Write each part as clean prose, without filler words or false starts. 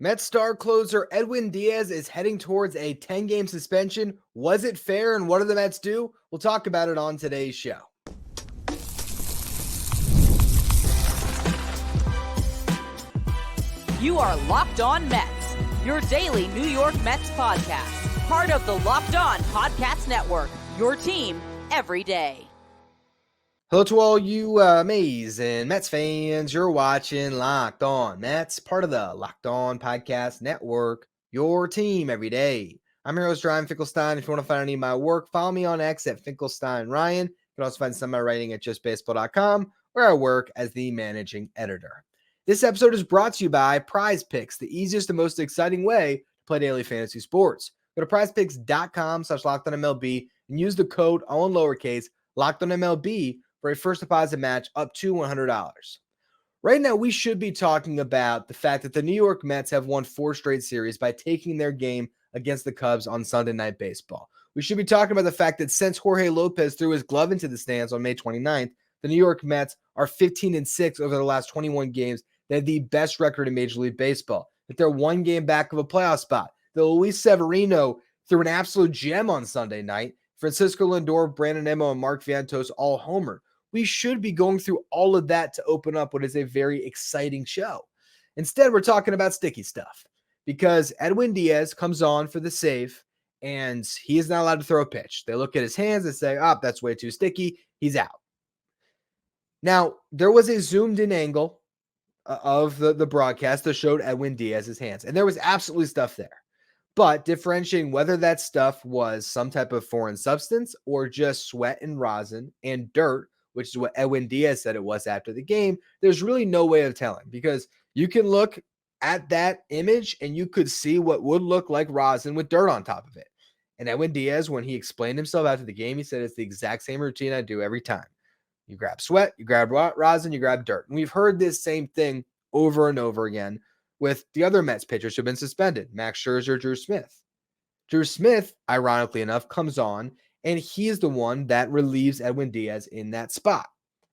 Mets star closer Edwin Diaz is heading towards a 10-game suspension. Was it fair, and what do the Mets do? We'll talk about it on today's show. You are Locked On Mets, your daily New York Mets podcast. Part of the Locked On Podcast Network, your team every day. Hello to all you amazing Mets fans. You're watching Locked On Mets, part of the Locked On Podcast Network, your team every day. I'm your host, Ryan Finkelstein. If you want to find any of my work, follow me on X at Finkelstein Ryan. You can also find some of my writing at justbaseball.com, where I work as the managing editor. This episode is brought to you by PrizePicks, the easiest and most exciting way to play daily fantasy sports. Go to prizepicks.com/LockedOnMLB and use the code, all in lowercase, LockedOnMLB, for a first deposit match up to $100. Right now, we should be talking about the fact that the New York Mets have won 4 straight series by taking their game against the Cubs on Sunday Night Baseball. We should be talking about the fact that since Jorge Lopez threw his glove into the stands on May 29th, the New York Mets are 15-6 over the last 21 games. They have the best record in Major League Baseball. That they're 1 game back of a playoff spot. The Luis Severino threw an absolute gem on Sunday night. Francisco Lindor, Brandon Nimmo, and Mark Vientos all homer. We should be going through all of that to open up what is a very exciting show. Instead, we're talking about sticky stuff because Edwin Diaz comes on for the save and he is not allowed to throw a pitch. They look at his hands and say, oh, that's way too sticky. He's out. Now, there was a zoomed in angle of the broadcast that showed Edwin Diaz's hands, and there was absolutely stuff there. But differentiating whether that stuff was some type of foreign substance or just sweat and rosin and dirt, which is what Edwin Diaz said it was after the game, there's really no way of telling because you can look at that image and you could see what would look like rosin with dirt on top of it. And Edwin Diaz, when he explained himself after the game, he said it's the exact same routine I do every time. You grab sweat, you grab rosin, you grab dirt. And we've heard this same thing over and over again with the other Mets pitchers who have been suspended, Max Scherzer, Drew Smith. Drew Smith, ironically enough, comes on, and he is the one that relieves Edwin Diaz in that spot.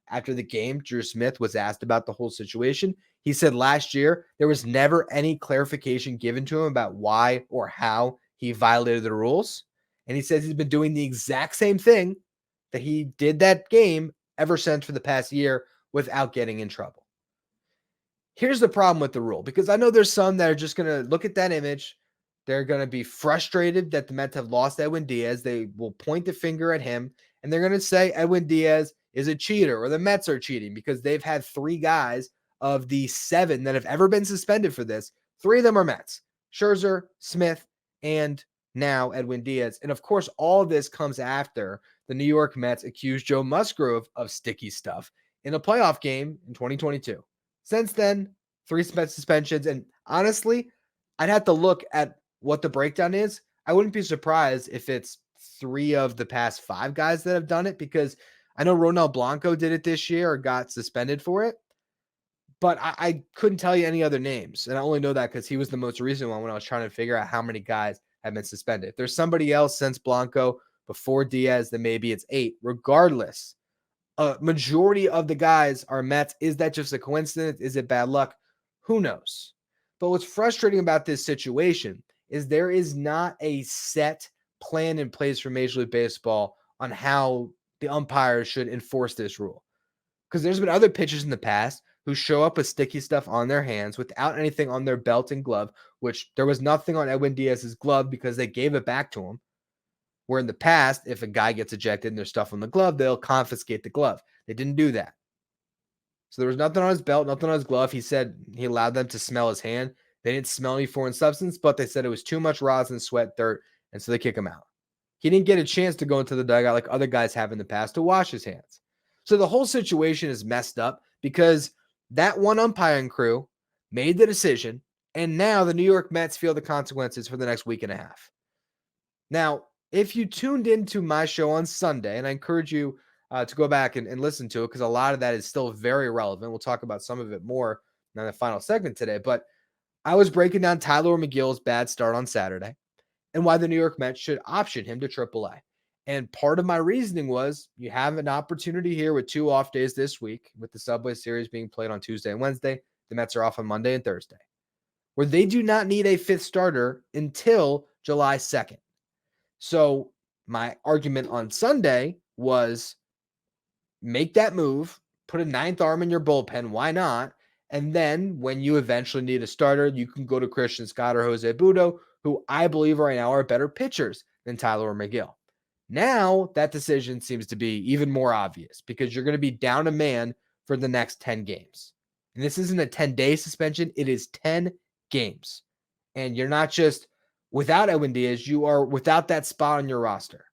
After the game, Drew Smith was asked about the whole situation. He said last year there was never any clarification given to him about why or how he violated the rules. And he says he's been doing the exact same thing that he did that game ever since for the past year without getting in trouble. Here's the problem with the rule, because I know there's some that are just going to look at that image. They're going to be frustrated that the Mets have lost Edwin Diaz. They will point the finger at him, and they're going to say Edwin Diaz is a cheater or the Mets are cheating because they've had 3 guys of the 7 that have ever been suspended for this. 3 of them are Mets: Scherzer, Smith, and now Edwin Diaz. And of course, all of this comes after the New York Mets accused Joe Musgrove of sticky stuff in a playoff game in 2022. Since then, 3 suspensions. And honestly, I'd have to look at what the breakdown is. I wouldn't be surprised if it's 3 of the past 5 guys that have done it, because I know Ronel Blanco did it this year or got suspended for it, but I couldn't tell you any other names. And I only know that because he was the most recent one when I was trying to figure out how many guys have been suspended. If there's somebody else since Blanco before Diaz, then maybe it's 8. Regardless, a majority of the guys are Mets. Is that just a coincidence? Is it bad luck? Who knows? But what's frustrating about this situation is there is not a set plan in place for Major League Baseball on how the umpires should enforce this rule. Because there's been other pitchers in the past who show up with sticky stuff on their hands without anything on their belt and glove, which there was nothing on Edwin Diaz's glove because they gave it back to him. Where in the past, if a guy gets ejected and there's stuff on the glove, they'll confiscate the glove. They didn't do that. So there was nothing on his belt, nothing on his glove. He said he allowed them to smell his hand. They didn't smell any foreign substance, but they said it was too much rosin, sweat, dirt, and so they kick him out. He didn't get a chance to go into the dugout like other guys have in the past to wash his hands. So the whole situation is messed up because that one umpiring crew made the decision, and now the New York Mets feel the consequences for the next week and a half. Now, if you tuned into my show on Sunday, and I encourage you to go back and listen to it because a lot of that is still very relevant. We'll talk about some of it more in the final segment today. But I was breaking down Tylor Megill's bad start on Saturday and why the New York Mets should option him to AAA. And part of my reasoning was you have an opportunity here with 2 off days this week with the Subway Series being played on Tuesday and Wednesday. The Mets are off on Monday and Thursday. where they do not need a fifth starter until July 2nd. So my argument on Sunday was make that move, put a ninth arm in your bullpen. Why not? And then when you eventually need a starter, you can go to Christian Scott or Jose Butto, who I believe right now are better pitchers than Tylor Megill. Now that decision seems to be even more obvious because you're going to be down a man for the next 10 games. And this isn't a 10-day suspension. It is 10 games. And you're not just without Edwin Diaz, you are without that spot on your roster.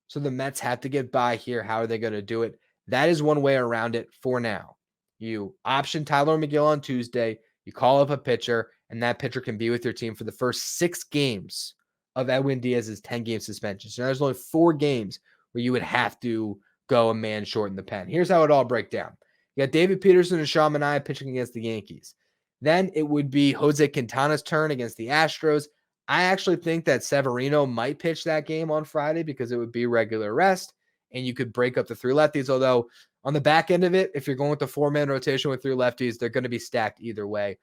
So the Mets have to get by here. How are they going to do it? That is one way around it for now. You option Tylor Megill on Tuesday, you call up a pitcher, and that pitcher can be with your team for the first 6 games of Edwin Diaz's 10-game suspension. So there's only 4 games where you would have to go a man short in the pen. Here's how it all breaks down. You got David Peterson and Sean Manaea pitching against the Yankees. Then it would be Jose Quintana's turn against the Astros. I actually think that Severino might pitch that game on Friday because it would be regular rest, and you could break up the 3 lefties. Although on the back end of it, if you're going with the 4-man rotation with 3 lefties, they're going to be stacked either way.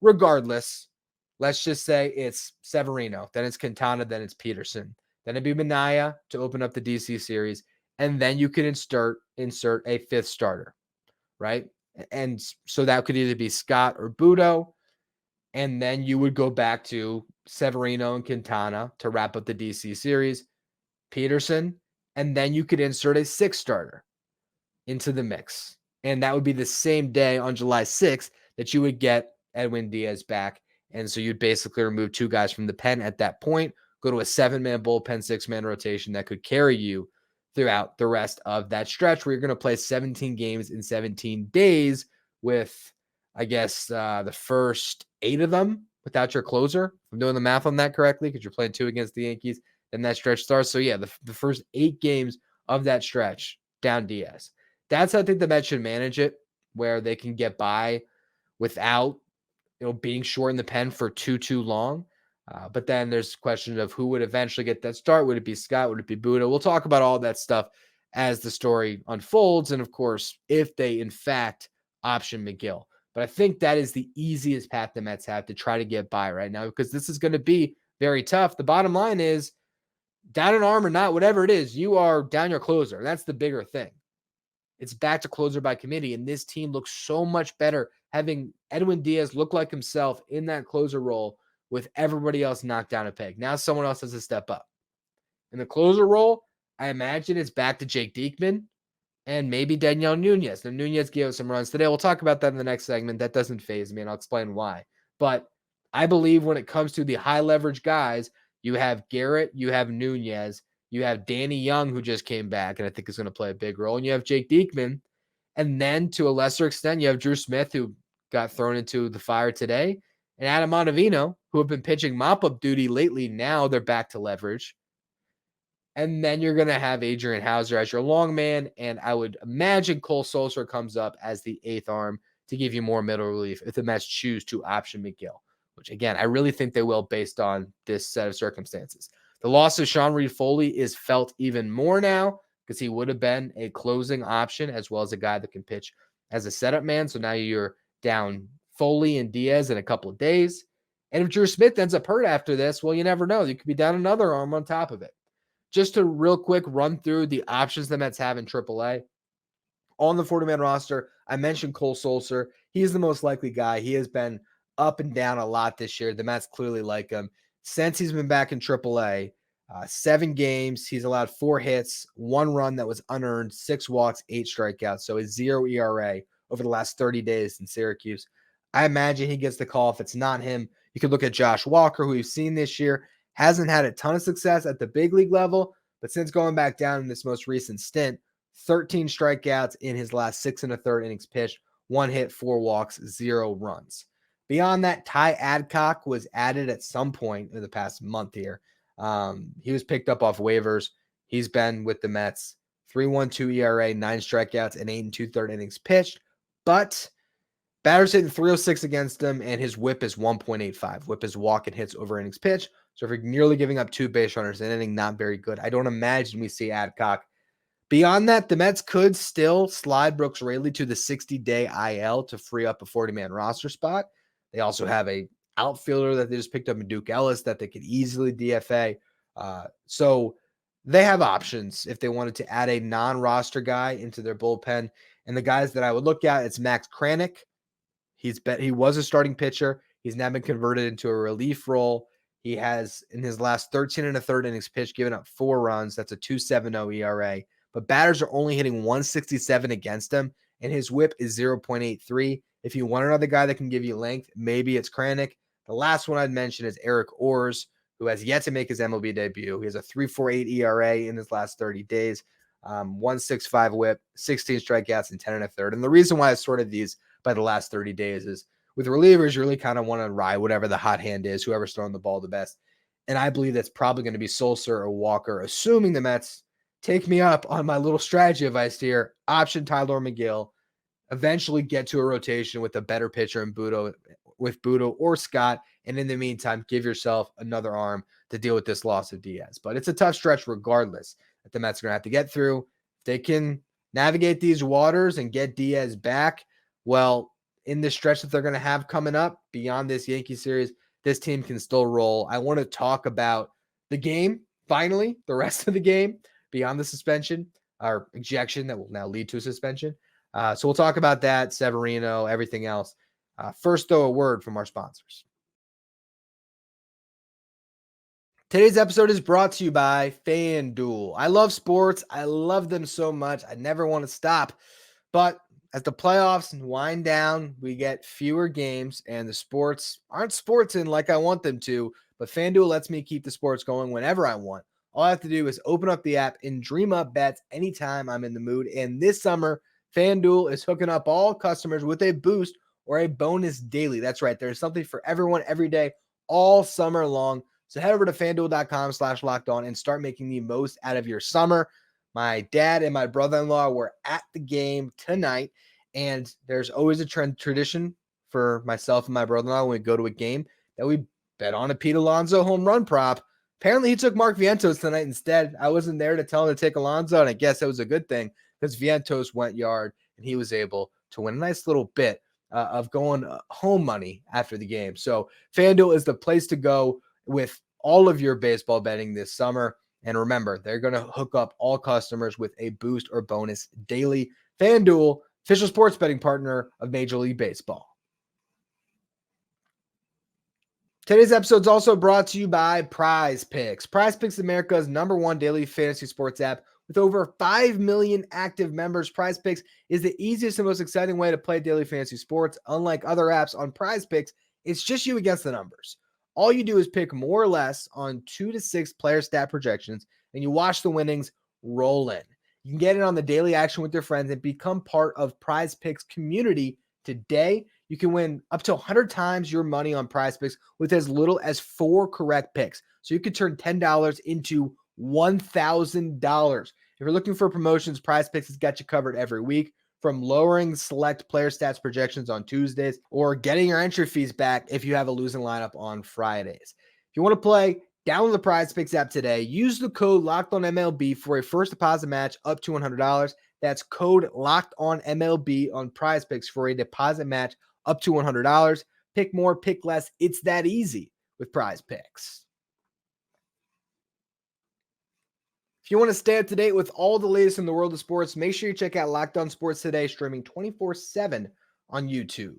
Regardless, let's just say it's Severino, then it's Quintana, then it's Peterson. Then it'd be Manaea to open up the DC series, and then you can insert a 5th starter, right? And so that could either be Scott or Butto, and then you would go back to Severino and Quintana to wrap up the DC series, Peterson, and then you could insert a 6th starter into the mix. And that would be the same day on July 6th that you would get Edwin Diaz back. And so you'd basically remove 2 guys from the pen at that point, go to a 7-man bullpen, 6-man rotation that could carry you throughout the rest of that stretch where you're going to play 17 games in 17 days with, I guess, the first 8 of them without your closer. If I'm doing the math on that correctly, because you're playing 2 against the Yankees, then that stretch starts. So yeah, the first 8 games of that stretch down Diaz. That's how I think the Mets should manage it, where they can get by without being short in the pen for too long. But then there's a question of who would eventually get that start. Would it be Scott? Would it be Butto? We'll talk about all that stuff as the story unfolds. And of course, if they in fact option Megill. But I think that is the easiest path the Mets have to try to get by right now, because this is going to be very tough. The bottom line is, down an arm or not, whatever it is, you are down your closer. That's the bigger thing. It's back to closer by committee, and this team looks so much better having Edwin Diaz look like himself in that closer role with everybody else knocked down a peg. Now someone else has to step up. In the closer role, I imagine it's back to Jake Diekman and maybe Daniel Nunez. Now, Nunez gave us some runs today. We'll talk about that in the next segment. That doesn't faze me, and I'll explain why. But I believe when it comes to the high leverage guys, you have Garrett, you have Nunez, you have Danny Young, who just came back, and I think is going to play a big role, and you have Jake Diekman. And then to a lesser extent, you have Drew Smith, who got thrown into the fire today, and Adam Ottavino, who have been pitching mop-up duty lately. Now they're back to leverage. And then you're going to have Adrian Hauser as your long man, and I would imagine Cole Sulser comes up as the 8th arm to give you more middle relief if the Mets choose to option Megill, which, again, I really think they will based on this set of circumstances. The loss of Sean Reed-Foley is felt even more now because he would have been a closing option as well as a guy that can pitch as a setup man. So now you're down Foley and Diaz in a couple of days. And if Drew Smith ends up hurt after this, well, you never know. You could be down another arm on top of it. Just to real quick run through the options the Mets have in AAA. On the 40-man roster, I mentioned Cole Sulser. He is the most likely guy. He has been up and down a lot this year. The Mets clearly like him. Since he's been back in AAA, 7 games, he's allowed 4 hits, 1 run that was unearned, 6 walks, 8 strikeouts. So a 0 ERA over the last 30 days in Syracuse. I imagine he gets the call. If it's not him, you could look at Josh Walker, who we've seen this year. Hasn't had a ton of success at the big league level, but since going back down in this most recent stint, 13 strikeouts in his last 6 1/3 innings pitched, 1 hit, 4 walks, 0 runs. Beyond that, Ty Adcock was added at some point in the past month here. He was picked up off waivers. He's been with the Mets. 3.12 ERA, 9 strikeouts, and 8 2/3 innings pitched. But batters hitting 306 against him, and his whip is 1.85. Whip is walk and hits over innings pitched. So if you're nearly giving up 2 base runners in an inning, not very good. I don't imagine we see Adcock. Beyond that, the Mets could still slide Brooks Raley to the 60-day IL to free up a 40-man roster spot. They also have a outfielder that they just picked up in Duke Ellis that they could easily DFA. So they have options if they wanted to add a non-roster guy into their bullpen. And the guys that I would look at, it's Max Kranick. He was a starting pitcher. He's now been converted into a relief role. He has, in his last 13 and a third innings pitched, given up 4 runs. That's a 2.70 ERA. But batters are only hitting 167 against him, and his whip is 0.83. If you want another guy that can give you length, maybe it's Kranick. The last one I'd mention is Eric Orrs, who has yet to make his MLB debut. He has a 3.48 ERA in his last 30 days, 1.65 whip, 16 strikeouts, and 10 and a third. And the reason why I sorted these by the last 30 days is with relievers, you really kind of want to ride whatever the hot hand is, whoever's throwing the ball the best. And I believe that's probably going to be Sulser or Walker, assuming the Mets take me up on my little strategy advice here. Option Tylor Megill, eventually get to a rotation with a better pitcher in Budo or Scott. And in the meantime, give yourself another arm to deal with this loss of Diaz. But it's a tough stretch regardless that the Mets are going to have to get through. If they can navigate these waters and get Diaz back, well, in the stretch that they're going to have coming up beyond this Yankee series, this team can still roll. I want to talk about the game, finally, the rest of the game beyond the suspension or ejection that will now lead to a suspension. So we'll talk about that, Severino, everything else. First, though, a word from our sponsors. Today's episode is brought to you by FanDuel. I love sports. I love them so much. I never want to stop. But as the playoffs wind down, we get fewer games, and the sports aren't sportsing like I want them to. But FanDuel lets me keep the sports going whenever I want. All I have to do is open up the app and dream up bets anytime I'm in the mood. And this summer, FanDuel is hooking up all customers with a boost or a bonus daily. That's right. There's something for everyone every day, all summer long. So head over to FanDuel.com/lockedon and start making the most out of your summer. My dad and my brother-in-law were at the game tonight, and there's always a tradition for myself and my brother-in-law when we go to a game that we bet on a Pete Alonso home run prop. Apparently, he took Mark Vientos tonight instead. I wasn't there to tell him to take Alonso, and I guess that was a good thing because Vientos went yard, and he was able to win a nice little bit of going home money after the game. So FanDuel is the place to go with all of your baseball betting this summer. And remember, they're going to hook up all customers with a boost or bonus daily. FanDuel, official sports betting partner of Major League Baseball. Today's episode is also brought to you by PrizePicks. PrizePicks is America's #1 daily fantasy sports app with over 5 million active members. PrizePicks is the easiest and most exciting way to play daily fantasy sports. Unlike other apps on PrizePicks, it's just you against the numbers. All you do is pick more or less on 2 to 6 player stat projections, and you watch the winnings roll in. You can get in on the daily action with your friends and become part of PrizePicks community today. You can win up to 100 times your money on PrizePicks with as little as 4 correct picks. So you could turn $10 into $1,000. If you're looking for promotions, PrizePicks has got you covered every week. From lowering select player stats projections on Tuesdays or getting your entry fees back if you have a losing lineup on Fridays. If you want to play, download the PrizePicks app today. Use the code LOCKEDONMLB for a first deposit match up to $100. That's code LOCKEDONMLB on PrizePicks for a deposit match up to $100. Pick more, pick less. It's that easy with PrizePicks. If you want to stay up to date with all the latest in the world of sports, make sure you check out Locked On Sports Today, streaming 24/7 on YouTube.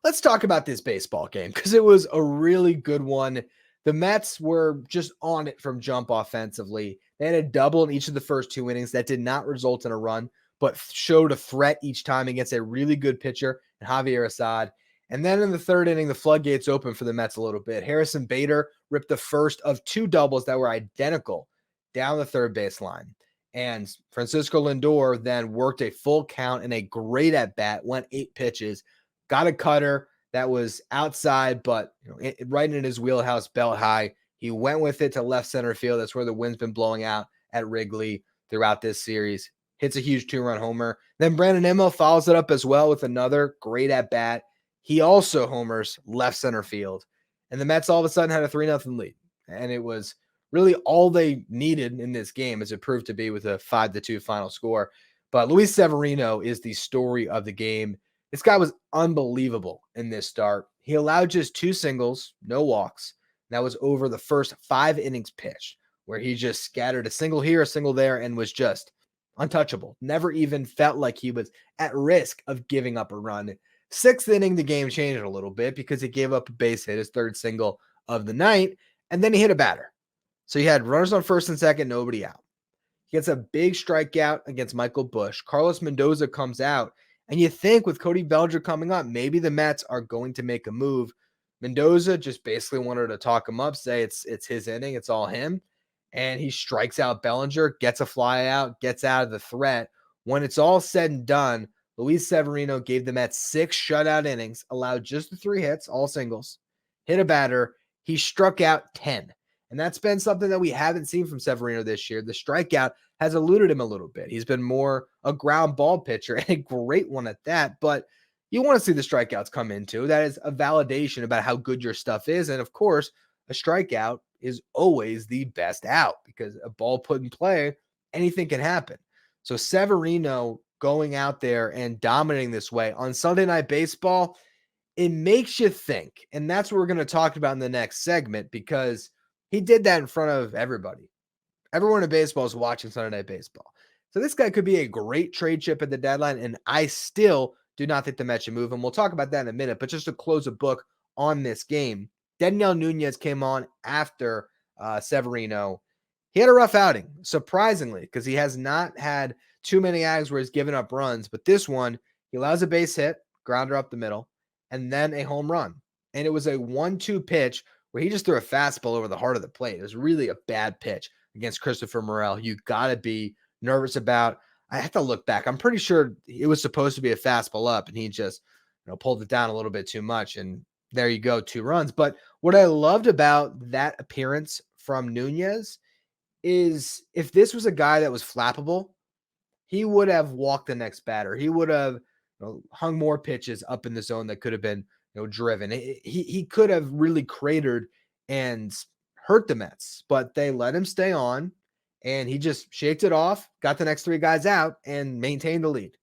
Let's talk about this baseball game because it was a really good one. The Mets were just on it from jump offensively. They had a double in each of the first 2 innings that did not result in a run, but showed a threat each time against a really good pitcher, Javier Assad. And then in the 3rd inning, the floodgates opened for the Mets a little bit. Harrison Bader ripped the first of 2 doubles that were identical down the third baseline. And Francisco Lindor then worked a full count and a great at-bat, went 8 pitches, got a cutter that was outside, but right in his wheelhouse, belt high. He went with it to left center field. That's where the wind's been blowing out at Wrigley throughout this series. Hits a huge 2-run homer. Then Brandon Nimmo follows it up as well with another great at-bat. He also homers left center field. And the Mets all of a sudden had a 3-0 lead. And it was really all they needed in this game, as it proved to be with a 5-2 final score. But Luis Severino is the story of the game. This guy was unbelievable in this start. He allowed just 2 singles, no walks. That was over the first 5 innings pitched, where he just scattered a single here, a single there, and was just untouchable. Never even felt like he was at risk of giving up a run. 6th inning, the game changed a little bit because he gave up a base hit, his 3rd single of the night, and then he hit a batter. So he had runners on first and second, nobody out. He gets a big strikeout against Michael Busch. Carlos Mendoza comes out, and you think with Cody Bellinger coming up, maybe the Mets are going to make a move. Mendoza just basically wanted to talk him up, say it's his inning, it's all him. And he strikes out Bellinger, gets a fly out, gets out of the threat. When it's all said and done, Luis Severino gave the Mets 6 shutout innings, allowed just the 3 hits, all singles, hit a batter. He struck out 10. And that's been something that we haven't seen from Severino this year. The strikeout has eluded him a little bit. He's been more a ground ball pitcher, and a great one at that. But you want to see the strikeouts come into. That is a validation about how good your stuff is. And of course, a strikeout is always the best out because a ball put in play, anything can happen. So Severino going out there and dominating this way on Sunday Night Baseball, it makes you think. And that's what we're going to talk about in the next segment, because he did that in front of everybody. Everyone in baseball is watching Sunday Night Baseball. So this guy could be a great trade chip at the deadline, and I still do not think the Mets should move him. We'll talk about that in a minute, but just to close a book on this game, Daniel Nunez came on after Severino. He had a rough outing, surprisingly, because he has not had too many outings where he's given up runs, but this one, he allows a base hit, grounder up the middle, and then a home run. And it was a 1-2 pitch where he just threw a fastball over the heart of the plate. It was really a bad pitch against Christopher Morel. You got to be nervous about. I have to look back. I'm pretty sure it was supposed to be a fastball up, and he just pulled it down a little bit too much. And there you go, 2 runs. But what I loved about that appearance from Nunez is if this was a guy that was flappable, he would have walked the next batter. He would have hung more pitches up in the zone that could have been driven. He could have really cratered and hurt the Mets, but they let him stay on, and he just shaked it off, got the next 3 guys out, and maintained the lead.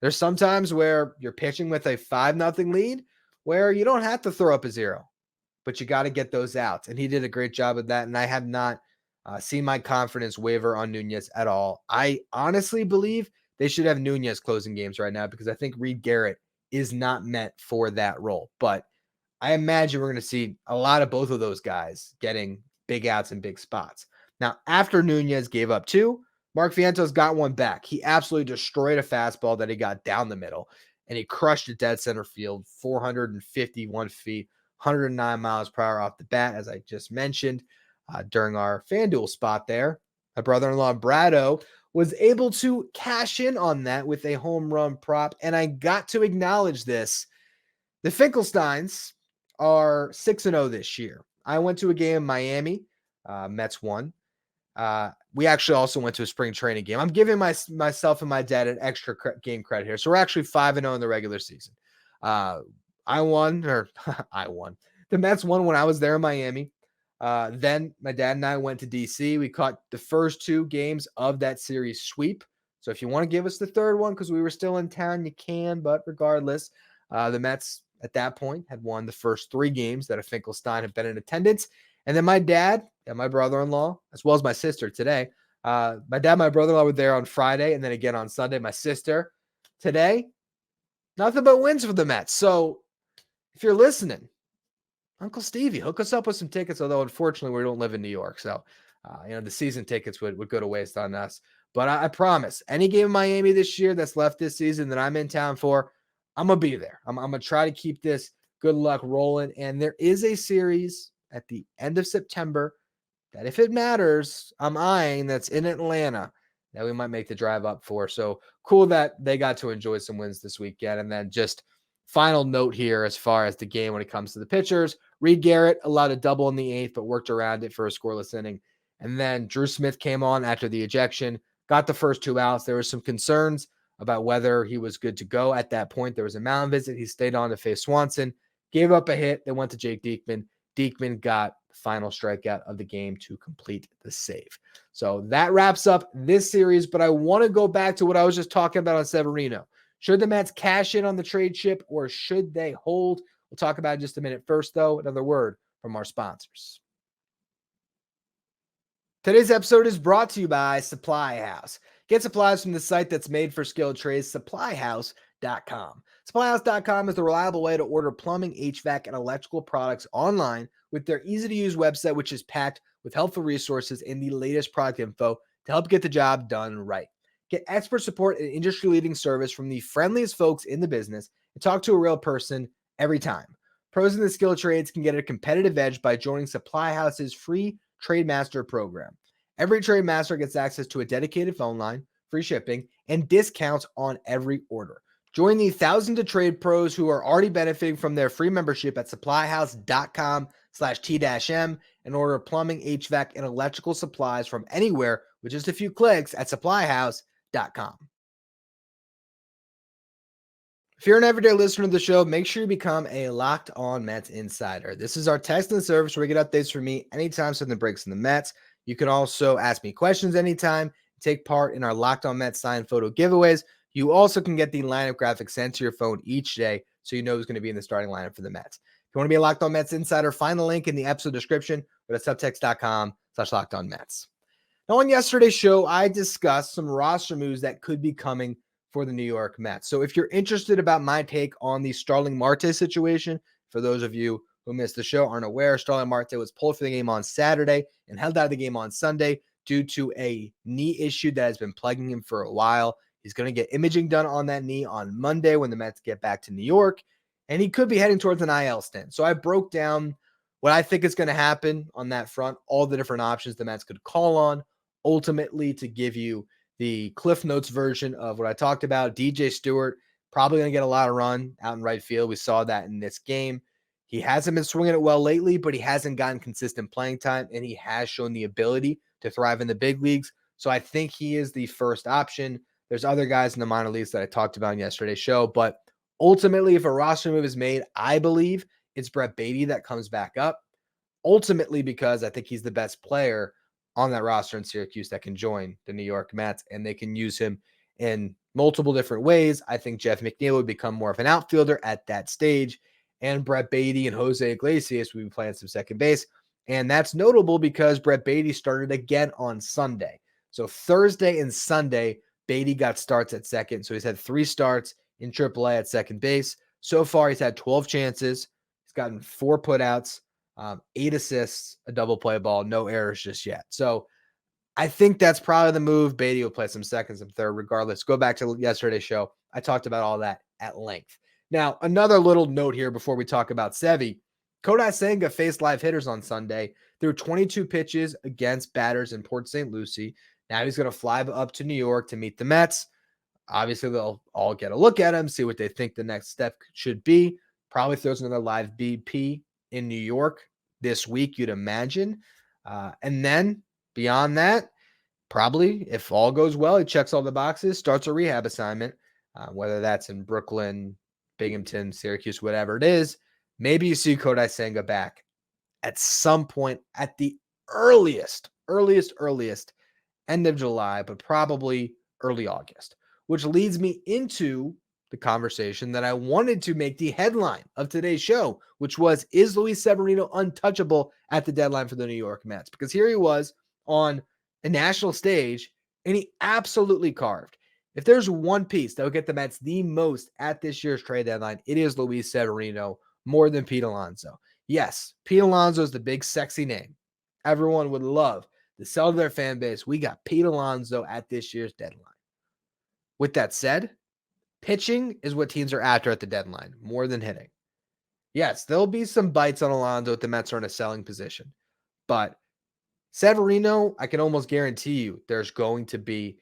There's sometimes where you're pitching with a 5-0 lead where you don't have to throw up a 0, but you got to get those outs, and he did a great job of that, and I have not seen my confidence waver on Nunez at all. I honestly believe they should have Nunez closing games right now because I think Reed Garrett is not meant for that role, but I imagine we're going to see a lot of both of those guys getting big outs in big spots. Now, after Nunez gave up 2, Mark Vientos got one back. He absolutely destroyed a fastball that he got down the middle, and he crushed it dead center field, 451 feet, 109 miles per hour off the bat, as I just mentioned during our FanDuel spot there. My brother-in-law, Brado, was able to cash in on that with a home run prop, and I got to acknowledge this. The Finkelsteins are 6-0 this year. I went to a game in Miami. Mets won. We actually also went to a spring training game. I'm giving myself and my dad an extra game credit here. So we're actually 5-0 in the regular season. I won. The Mets won when I was there in Miami. Then my dad and I went to DC. We caught the first 2 games of that series sweep. So if you want to give us the third one, because we were still in town, you can. But regardless, the Mets at that point had won the first 3 games that a Finkelstein had been in attendance. And then my dad and my brother-in-law, as well as my sister today, my dad and my brother-in-law were there on Friday and then again on Sunday. My sister today, nothing but wins for the Mets. So if you're listening, Uncle Stevie, hook us up with some tickets, although unfortunately we don't live in New York. So, the season tickets would go to waste on us. But I promise, any game in Miami this year that's left this season that I'm in town for, I'm going to be there. I'm going to try to keep this good luck rolling. And there is a series at the end of September that if it matters, I'm eyeing that's in Atlanta that we might make the drive up for. So cool that they got to enjoy some wins this weekend. And then just final note here as far as the game when it comes to the pitchers, Reed Garrett allowed a double in the 8th, but worked around it for a scoreless inning. And then Drew Smith came on after the ejection, got the first 2 outs. There were some concerns about whether he was good to go at that point. There was a mound visit. He stayed on to face Swanson, gave up a hit. They went to Jake Diekman. Diekman got the final strikeout of the game to complete the save. So that wraps up this series, but I want to go back to what I was just talking about on Severino. Should the Mets cash in on the trade chip or should they hold? We'll talk about it in just a minute. First, though, another word from our sponsors. Today's episode is brought to you by SupplyHouse. Get supplies from the site that's made for skilled trades, SupplyHouse.com. SupplyHouse.com is the reliable way to order plumbing, HVAC, and electrical products online with their easy-to-use website, which is packed with helpful resources and the latest product info to help get the job done right. Get expert support and industry-leading service from the friendliest folks in the business and talk to a real person every time. Pros in the skilled trades can get a competitive edge by joining SupplyHouse's free Trade Master program. Every Trade Master gets access to a dedicated phone line, free shipping, and discounts on every order. Join the thousands of trade pros who are already benefiting from their free membership at supplyhouse.com/T-M and order plumbing, HVAC, and electrical supplies from anywhere with just a few clicks at supplyhouse.com. If you're an everyday listener to the show, make sure you become a Locked On Mets insider. This is our texting service where we get updates from me anytime something breaks in the Mets. You can also ask me questions anytime, take part in our Locked On Mets signed photo giveaways. You also can get the lineup graphic sent to your phone each day so you know who's going to be in the starting lineup for the Mets. If you want to be a Locked On Mets insider, find the link in the episode description or at subtext.com/LockedOnMets. Now, on yesterday's show, I discussed some roster moves that could be coming for the New York Mets. So if you're interested about my take on the Starling Marte situation, for those of you who missed the show, aren't aware, Starling Marte was pulled for the game on Saturday and held out of the game on Sunday due to a knee issue that has been plaguing him for a while. He's going to get imaging done on that knee on Monday when the Mets get back to New York, and he could be heading towards an IL stint. So I broke down what I think is going to happen on that front, all the different options the Mets could call on, ultimately to give you the Cliff Notes version of what I talked about. DJ Stewart probably going to get a lot of run out in right field. We saw that in this game. He hasn't been swinging it well lately, but he hasn't gotten consistent playing time, and he has shown the ability to thrive in the big leagues. So I think he is the first option. There's other guys in the minor leagues that I talked about in yesterday's show, but ultimately, if a roster move is made, I believe it's Brett Baty that comes back up. Ultimately, because I think he's the best player on that roster in Syracuse that can join the New York Mets, and they can use him in multiple different ways. I think Jeff McNeil would become more of an outfielder at that stage, and Brett Baty and Jose Iglesias would be playing some second base. And that's notable because Brett Baty started again on Sunday. So Thursday and Sunday, Baty got starts at second. So he's had 3 starts in AAA at second base. So far, he's had 12 chances. He's gotten 4 putouts, 8 assists, a double play ball, no errors just yet. So I think that's probably the move. Baty will play some second, some third, regardless. Go back to yesterday's show. I talked about all that at length. Now, another little note here before we talk about Sevy. Kodai Senga faced live hitters on Sunday. Threw 22 pitches against batters in Port St. Lucie. Now he's going to fly up to New York to meet the Mets. Obviously, they'll all get a look at him, see what they think the next step should be. Probably throws another live BP in New York this week, you'd imagine. And then beyond that, probably, if all goes well, he checks all the boxes, starts a rehab assignment, whether that's in Brooklyn, Binghamton, Syracuse, whatever it is. Maybe you see Kodai Senga back at some point at the earliest end of July, but probably early August, which leads me into the conversation that I wanted to make the headline of today's show, which was, is Luis Severino untouchable at the deadline for the New York Mets? Because here he was on a national stage, and he absolutely carved. If there's one piece that would get the Mets the most at this year's trade deadline, it is Luis Severino, more than Pete Alonso. Yes, Pete Alonso is the big sexy name. Everyone would love to sell to their fan base. We got Pete Alonso at this year's deadline. With that said, pitching is what teams are after at the deadline, more than hitting. Yes, there'll be some bites on Alonso if the Mets are in a selling position. But Severino, I can almost guarantee you there's going to be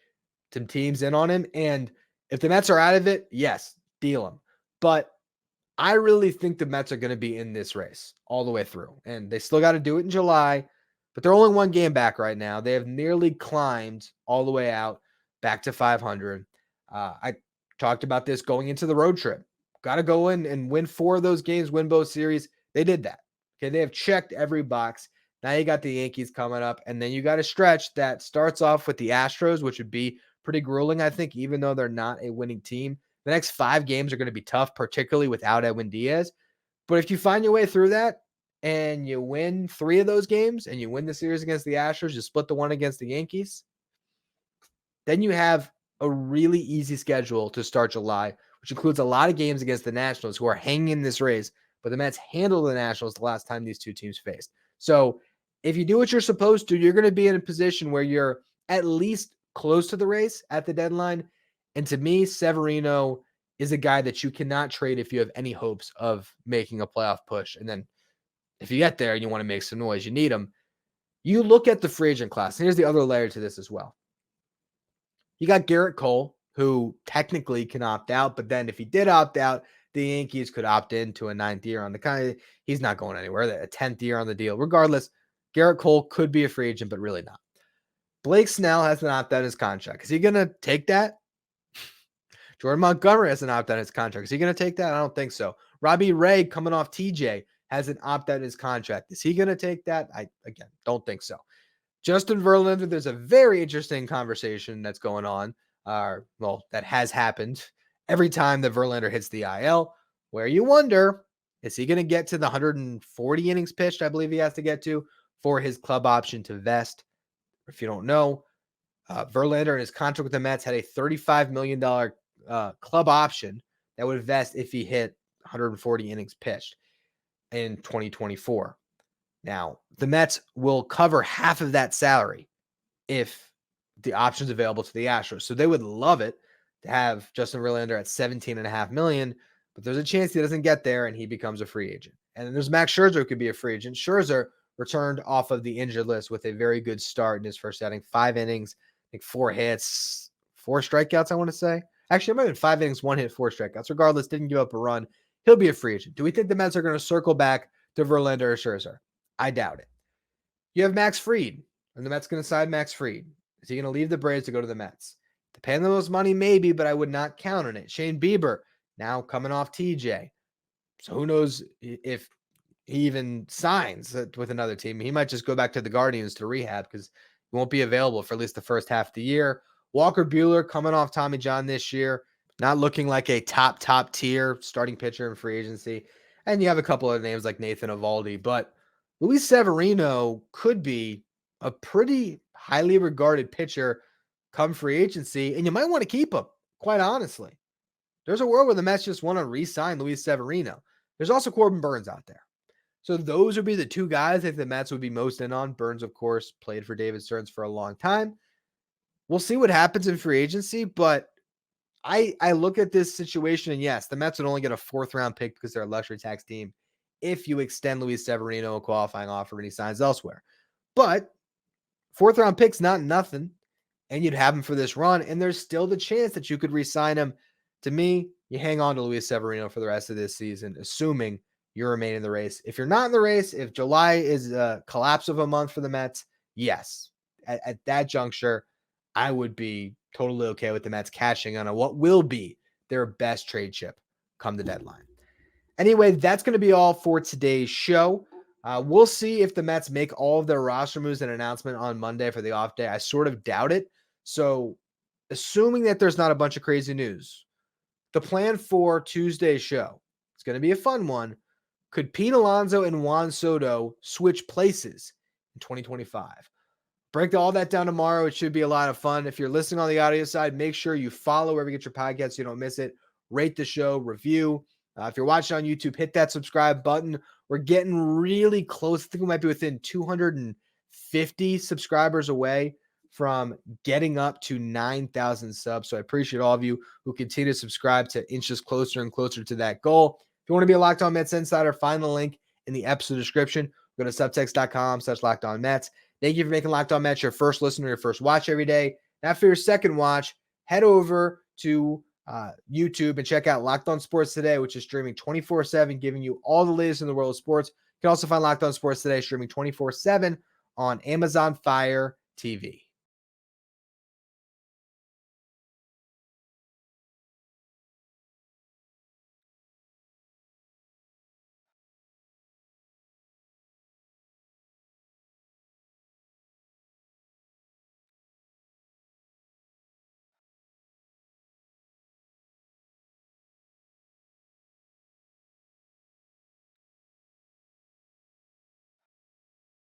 some teams in on him. And if the Mets are out of it, yes, deal him. But I really think the Mets are going to be in this race all the way through. And they still got to do it in July, but they're only 1 game back right now. They have nearly climbed all the way out back to 500. I talked about this going into the road trip. Got to go in and win 4 of those games, win both series. They did that. Okay, they have checked every box. Now you got the Yankees coming up, and then you got a stretch that starts off with the Astros, which would be pretty grueling, I think, even though they're not a winning team. The next 5 games are going to be tough, particularly without Edwin Diaz. But if you find your way through that and you win 3 of those games and you win the series against the Astros, you split the one against the Yankees, then you have a really easy schedule to start July, which includes a lot of games against the Nationals, who are hanging in this race, but the Mets handled the Nationals the last time these two teams faced. So if you do what you're supposed to, you're going to be in a position where you're at least close to the race at the deadline. And to me, Severino is a guy that you cannot trade if you have any hopes of making a playoff push. And then if you get there and you want to make some noise, you need him. You look at the free agent class, and here's the other layer to this as well. You got Garrett Cole, who technically can opt out, but then if he did opt out, the Yankees could opt into a 9th year on the kind of, he's not going anywhere, a 10th year on the deal. Regardless, Garrett Cole could be a free agent, but really not. Blake Snell has an opt out in his contract. Is he going to take that? Jordan Montgomery has an opt out in his contract. Is he going to take that? I don't think so. Robbie Ray, coming off TJ, has an opt out in his contract. Is he going to take that? I, again, don't think so. Justin Verlander, there's a very interesting conversation that's going on, that has happened every time that Verlander hits the IL, where you wonder, is he going to get to the 140 innings pitched, I believe he has to get to, for his club option to vest? If you don't know, Verlander in his contract with the Mets had a $35 million club option that would vest if he hit 140 innings pitched in 2024. Now, the Mets will cover half of that salary if the option's available to the Astros. So they would love it to have Justin Verlander at $17.5 million, but there's a chance he doesn't get there and he becomes a free agent. And then there's Max Scherzer, who could be a free agent. Scherzer returned off of the injured list with a very good start in his first outing, 5 innings, I think 4 hits, 4 strikeouts, I want to say. Actually, it might have been 5 innings, 1 hit, 4 strikeouts. Regardless, didn't give up a run. He'll be a free agent. Do we think the Mets are going to circle back to Verlander or Scherzer? I doubt it. You have Max Fried, and the Mets going to sign Max Fried. Is he going to leave the Braves to go to the Mets? To pay them the most money, maybe, but I would not count on it. Shane Bieber, now coming off TJ. So who knows if he even signs with another team. He might just go back to the Guardians to rehab because he won't be available for at least the first half of the year. Walker Buehler coming off Tommy John this year, not looking like a top tier starting pitcher in free agency. And you have a couple of names like Nathan Eovaldi, but Luis Severino could be a pretty highly regarded pitcher come free agency, and you might want to keep him, quite honestly. There's a world where the Mets just want to re-sign Luis Severino. There's also Corbin Burns out there. So those would be the 2 guys I think the Mets would be most in on. Burns, of course, played for David Stearns for a long time. We'll see what happens in free agency, but I look at this situation, and yes, the Mets would only get a 4th round pick because they're a luxury tax team if you extend Luis Severino a qualifying offer and he signs elsewhere. But 4th round pick's not nothing, and you'd have him for this run, and there's still the chance that you could re-sign him. To me, you hang on to Luis Severino for the rest of this season, assuming you remain in the race. If you're not in the race, if July is a collapse of a month for the Mets, yes, at that juncture, I would be totally okay with the Mets cashing on what will be their best trade chip come the deadline. Anyway, that's going to be all for today's show. We'll see if the Mets make all of their roster moves and announcement on Monday for the off day. I sort of doubt it. So assuming that there's not a bunch of crazy news, the plan for Tuesday's show, it's going to be a fun one. Could Pete Alonso and Juan Soto switch places in 2025? Break all that down tomorrow. It should be a lot of fun. If you're listening on the audio side, make sure you follow wherever you get your podcasts so you don't miss it. Rate the show, review. If you're watching on YouTube, hit that subscribe button. We're getting really close. I think we might be within 250 subscribers away from getting up to 9,000 subs. So I appreciate all of you who continue to subscribe to inch us closer and closer to that goal. If you want to be a Locked On Mets insider, find the link in the episode description. Go to subtext.com/LockedOnMets. Thank you for making Locked On Mets your first listen or your first watch every day. Now for your second watch, head over to YouTube and check out Locked On Sports Today, which is streaming 24/7, giving you all the latest in the world of sports. You can also find Locked On Sports Today streaming 24/7 on Amazon Fire TV.